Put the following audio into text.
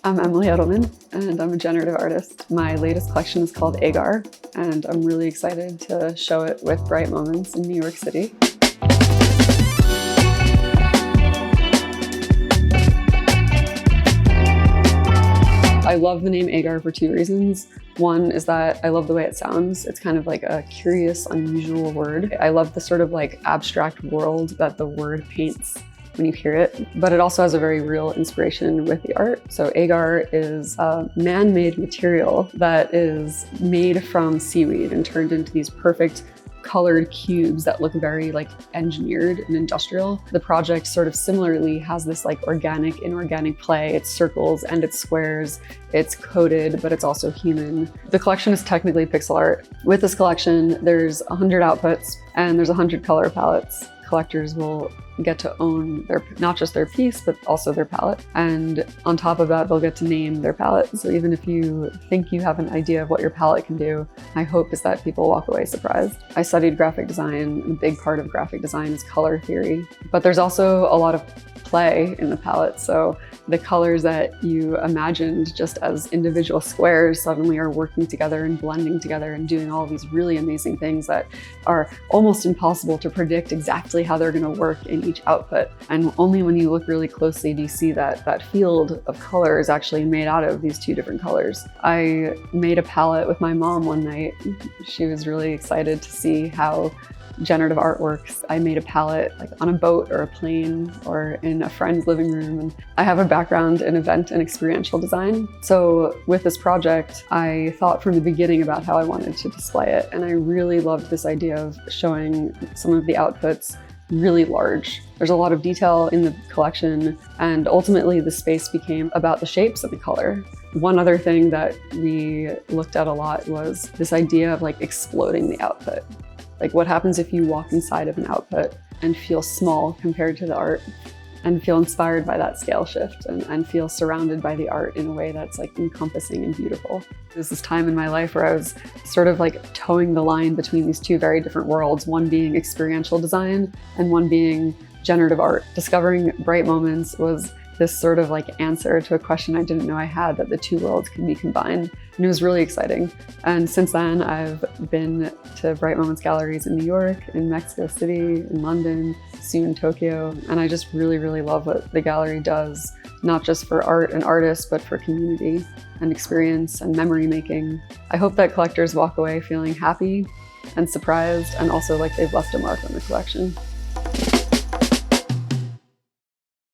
I'm Emily Edelman, and I'm a generative artist. My latest collection is called Agar, and I'm really excited to show it with Bright Moments in New York City. I love the name Agar for two reasons. One is that I love the way it sounds. It's kind of like a curious, unusual word. I love the sort of like abstract world that the word paints when you hear it, but it also has a very real inspiration with the art. So Agar is a man-made material that is made from seaweed and turned into these perfect colored cubes that look very like engineered and industrial. The project sort of similarly has this like organic, inorganic play. It's circles and it's squares, it's coded, but it's also human. The collection is technically pixel art. With this collection, there's 100 outputs and there's 100 color palettes. Collectors will get to own not just their piece, but also their palette. And on top of that, they'll get to name their palette. So even if you think you have an idea of what your palette can do, my hope is that people walk away surprised. I studied graphic design. A big part of graphic design is color theory, but there's also a lot of play in the palette. So the colors that you imagined just as individual squares suddenly are working together and blending together and doing all these really amazing things that are almost impossible to predict exactly how they're going to work in each output. And only when you look really closely do you see that that field of color is actually made out of these two different colors. I made a palette with my mom one night. She was really excited to see how generative art works. I made a palette like on a boat or a plane or in a friend's living room. And I have a background in event and experiential design. So with this project, I thought from the beginning about how I wanted to display it. And I really loved this idea of showing some of the outputs really large. There's a lot of detail in the collection, and ultimately the space became about the shapes and the color. One other thing that we looked at a lot was this idea of like exploding the output. Like what happens if you walk inside of an output and feel small compared to the art and feel inspired by that scale shift and feel surrounded by the art in a way that's like encompassing and beautiful. There's this time in my life where I was sort of like towing the line between these two very different worlds, one being experiential design and one being generative art. Discovering Bright Moments was this sort of like answer to a question I didn't know I had, that the two worlds can be combined. And it was really exciting. And since then, I've been to Bright Moments galleries in New York, in Mexico City, in London, soon Tokyo. And I just really, really love what the gallery does, not just for art and artists, but for community and experience and memory making. I hope that collectors walk away feeling happy and surprised, and also like they've left a mark on the collection.